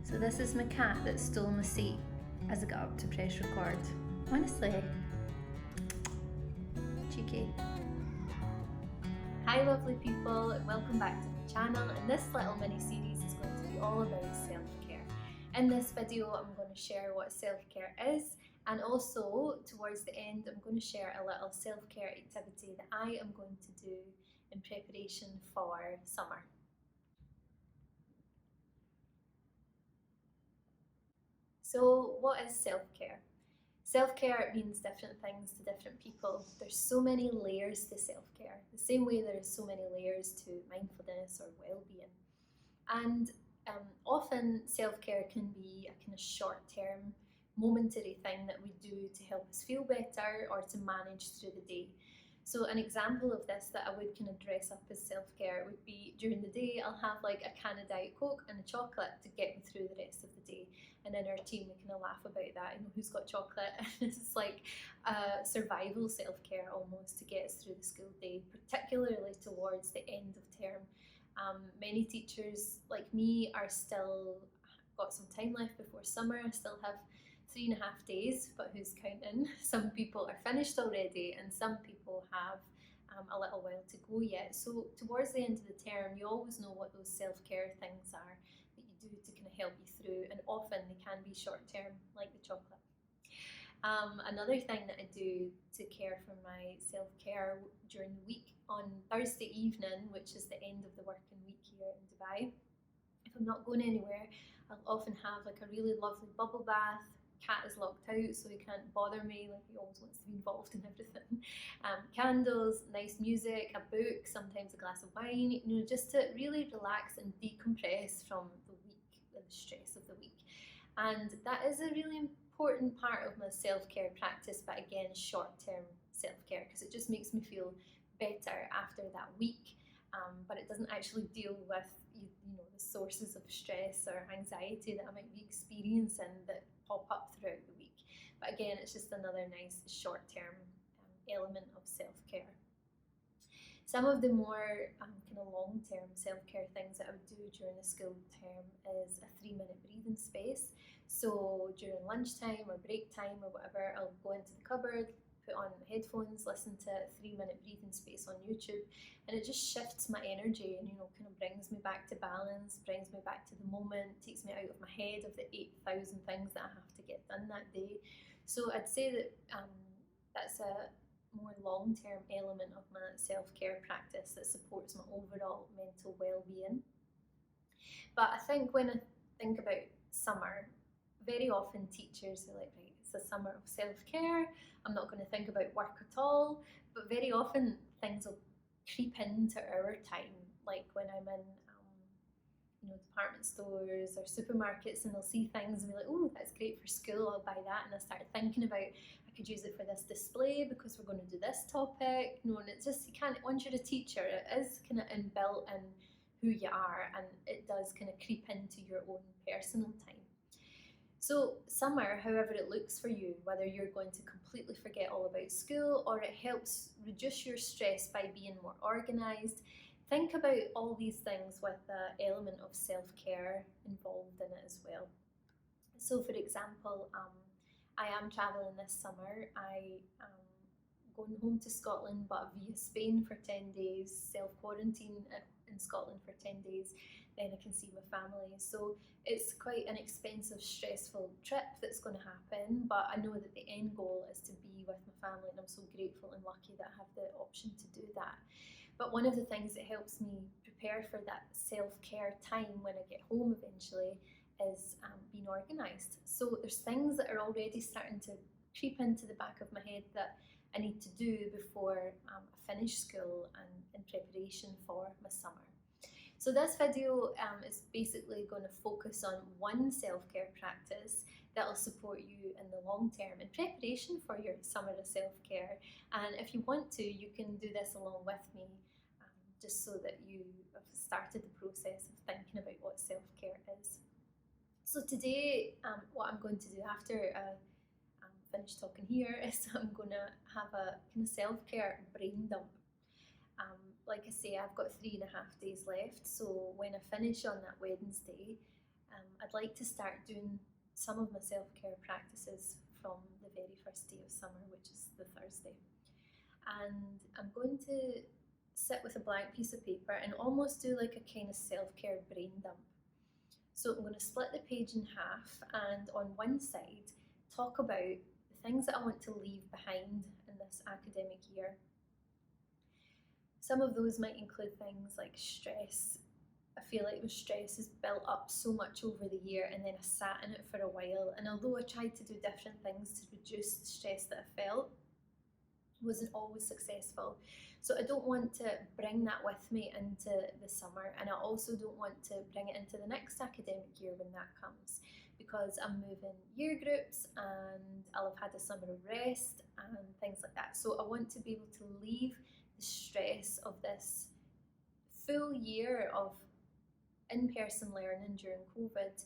So this is my cat that stole my seat as I got up to press record. Honestly, cheeky. Hi lovely people, and welcome back to my channel, and this little mini series is going to be all about self-care. In this video I'm going to share what self-care is, and also towards the end I'm going to share a little self-care activity that I am going to do in preparation for summer. So what is self-care? Self-care means different things to different people. There's so many layers to self-care, the same way there are so many layers to mindfulness or well-being. And often self-care can be a kind of short-term, momentary thing that we do to help us feel better or to manage through the day. So an example of this that I would kind of dress up as self-care would be during the day I'll have like a can of Diet Coke and a chocolate to get me through the rest of the day. And in our team we kind of laugh about that, who's got chocolate. It's like survival self-care almost to get us through the school day, particularly towards the end of term. Many teachers like me are still got some time left before summer. I still have 3.5 days, but who's counting? Some people are finished already and some people have a little while to go yet. So towards the end of the term, you always know what those self-care things are that you do to kind of help you through, and often they can be short-term, like the chocolate. Another thing that I do to care for my self-care during the week, on Thursday evening, which is the end of the working week here in Dubai, if I'm not going anywhere, I'll often have like a really lovely bubble bath. Cat is locked out, so he can't bother me, like he always wants to be involved in everything. Candles, nice music, a book, sometimes a glass of wine, just to really relax and decompress from the week and the stress of the week. And that is a really important part of my self-care practice, but again, short-term self-care, because it just makes me feel better after that week. But it doesn't actually deal with the sources of stress or anxiety that I might be experiencing that pop up throughout the week. But again, it's just another nice short-term element of self-care. Some of the more kind of long-term self-care things that I would do during the school term is a 3-minute breathing space. So during lunchtime or break time or whatever, I'll go into the cupboard, put on headphones, listen to 3-minute breathing space on YouTube, and it just shifts my energy and kind of brings me back to balance, brings me back to the moment, takes me out of my head of the 8,000 things that I have to get done that day. So I'd say that that's a more long-term element of my self-care practice that supports my overall mental well-being. But I think when I think about summer, very often teachers are like, right, it's a summer of self-care, I'm not going to think about work at all. But very often things will creep into our time, like when I'm in department stores or supermarkets, and they'll see things and be like, oh, that's great for school, I'll buy that. And I start thinking about, I could use it for this display because we're going to do this topic. And it's just, you can't, once you're a teacher, it is kind of inbuilt in who you are, and it does kind of creep into your own personal time. So summer, however it looks for you, whether you're going to completely forget all about school or it helps reduce your stress by being more organised, think about all these things with the element of self-care involved in it as well. So for example, I am travelling this summer. I am going home to Scotland, but via Spain for 10 days, self-quarantine in Scotland for 10 days, then I can see my family. So it's quite an expensive, stressful trip that's going to happen, but I know that the end goal is to be with my family, and I'm so grateful and lucky that I have the option to do that. But one of the things that helps me prepare for that self-care time when I get home eventually is being organised. So there's things that are already starting to creep into the back of my head that I need to do before I finish school and in preparation for my summer. So this video is basically going to focus on one self-care practice that will support you in the long term in preparation for your summer of self-care. And if you want to, you can do this along with me, just so that you have started the process of thinking about what self-care is. So today, what I'm going to do after I finish talking here is I'm going to have a kind of self-care brain dump. Like I say, I've got 3.5 days left, so when I finish on that Wednesday, I'd like to start doing some of my self-care practices from the very first day of summer, which is the Thursday. And I'm going to sit with a blank piece of paper and almost do like a kind of self-care brain dump. So I'm going to split the page in half, and on one side talk about the things that I want to leave behind in this academic year. Some of those might include things like stress. I feel like the stress is built up so much over the year, and then I sat in it for a while, and although I tried to do different things to reduce the stress that I felt, it wasn't always successful. So I don't want to bring that with me into the summer, and I also don't want to bring it into the next academic year when that comes, because I'm moving year groups and I'll have had a summer of rest and things like that. So I want to be able to leave the stress of this full year of in-person learning during COVID,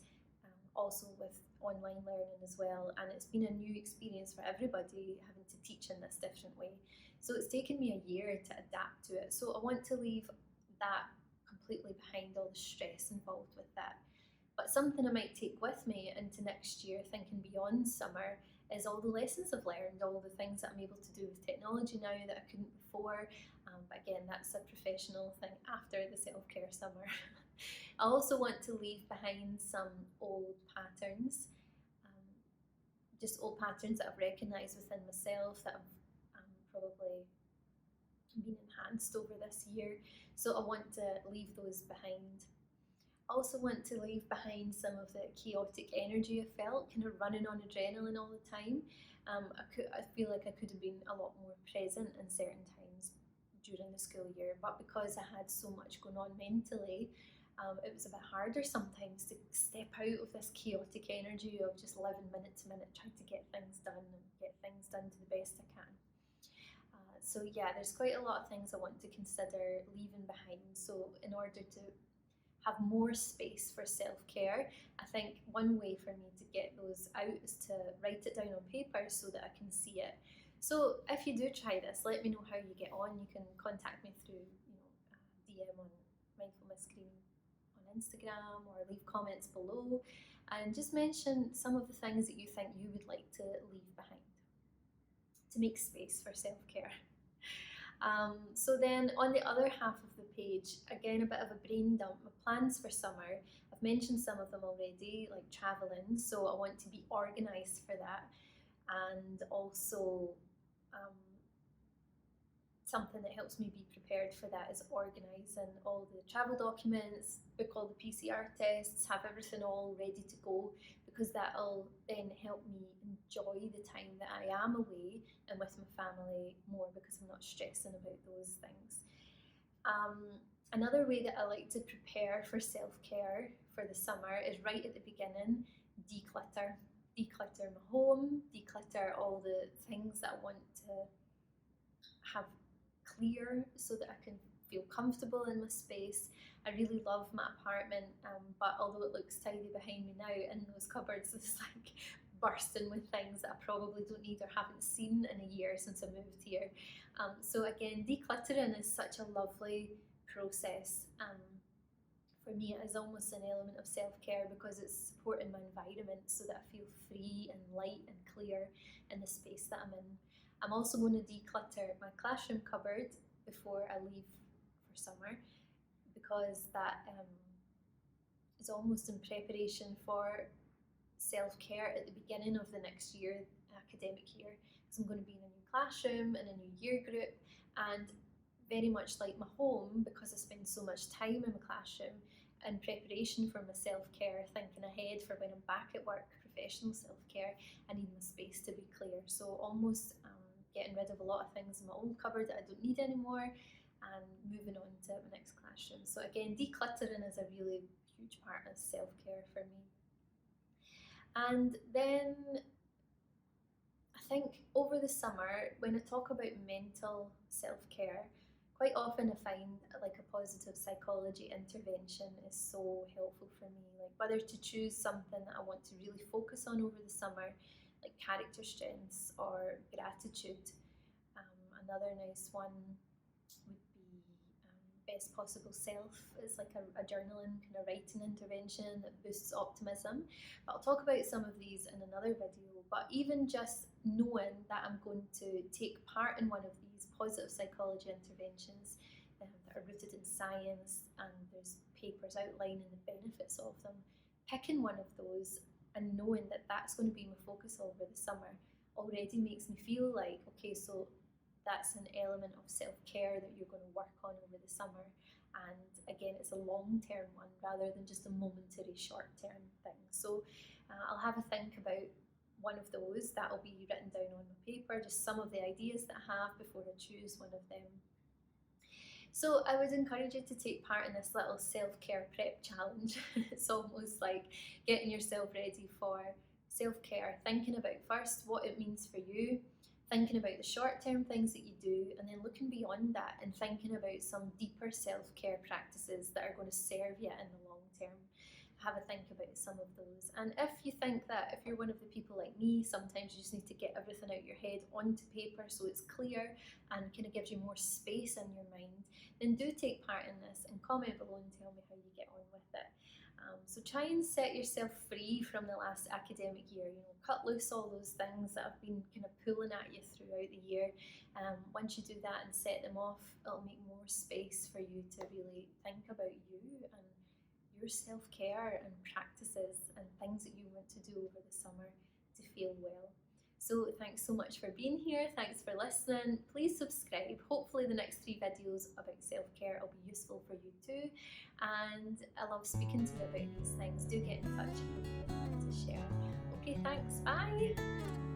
also with online learning as well, and it's been a new experience for everybody having to teach in this different way. So it's taken me a year to adapt to it. So I want to leave that completely behind, all the stress involved with that. But something I might take with me into next year, thinking beyond summer, is all the lessons I've learned, all the things that I'm able to do with technology now that I couldn't before. But again, that's a professional thing after the self-care summer. I also want to leave behind some old patterns, just old patterns that I've recognised within myself that have probably been enhanced over this year. So I want to leave those behind. I also want to leave behind some of the chaotic energy I felt, kind of running on adrenaline all the time. I feel like I could have been a lot more present in certain times during the school year, but because I had so much going on mentally, it was a bit harder sometimes to step out of this chaotic energy of just living minute to minute, trying to get things done and get things done to the best I can. So yeah, there's quite a lot of things I want to consider leaving behind. So in order to have more space for self-care, I think one way for me to get those out is to write it down on paper so that I can see it. So if you do try this, let me know how you get on. You can contact me through DM on Mindfulness Green on Instagram, or leave comments below and just mention some of the things that you think you would like to leave behind to make space for self-care. So then on the other half of the page, again, a bit of a brain dump, my plans for summer. I've mentioned some of them already, like traveling, so I want to be organised for that, and also something that helps me be prepared for that is organising all the travel documents, book all the PCR tests, have everything all ready to go, because that'll then help me enjoy the time that I am away and with my family more, because I'm not stressing about those things. Another way that I like to prepare for self-care for the summer is right at the beginning, declutter. Declutter my home, declutter all the things that I want to have clear so that I can feel comfortable in my space. I really love my apartment, but although it looks tidy behind me now, in those cupboards it's like bursting with things that I probably don't need or haven't seen in a year since I moved here. So again, decluttering is such a lovely process. For me, it is almost an element of self-care because it's supporting my environment so that I feel free and light and clear in the space that I'm in. I'm also going to declutter my classroom cupboard before I leave for summer, because that is almost in preparation for self-care at the beginning of the next year, academic year, because I'm going to be in a new classroom and a new year group, and very much like my home, because I spend so much time in my classroom, in preparation for my self-care, thinking ahead for when I'm back at work, professional self-care, I need my space to be clear. So almost getting rid of a lot of things in my old cupboard that I don't need anymore, and moving on to my next classroom. So again, decluttering is a really huge part of self-care for me. And then I think over the summer, when I talk about mental self-care, quite often I find like a positive psychology intervention is so helpful for me. Like whether to choose something that I want to really focus on over the summer, like character strengths or gratitude. Another nice one would be best possible self. It's like a journaling kind of writing intervention that boosts optimism. But I'll talk about some of these in another video. But even just knowing that I'm going to take part in one of these positive psychology interventions that are rooted in science, and there's papers outlining the benefits of them, picking one of those and knowing that that's going to be my focus over the summer already makes me feel like, okay, so that's an element of self-care that you're going to work on over the summer. And again, it's a long-term one rather than just a momentary short-term thing. So I'll have a think about one of those. That'll be written down on my paper, just some of the ideas that I have before I choose one of them. So I would encourage you to take part in this little self-care prep challenge. It's almost like getting yourself ready for self-care, thinking about first what it means for you, thinking about the short-term things that you do, and then looking beyond that and thinking about some deeper self-care practices that are going to serve you in the long term. Have a think about some of those. And if you think that, if you're one of the people like me, sometimes you just need to get everything out your head onto paper so it's clear and kind of gives you more space in your mind, then do take part in this and comment below and tell me how you get on with it. So try and set yourself free from the last academic year, cut loose all those things that have been kind of pulling at you throughout the year. Once you do that and set them off, it'll make more space for you to really think about you and your self-care and practices and things that you want to do over the summer to feel well. So thanks so much for being here. Thanks for listening. Please subscribe. Hopefully the next 3 videos about self-care will be useful for you too. And I love speaking to you about these things. Do get in touch if you want to share. Okay, thanks. Bye.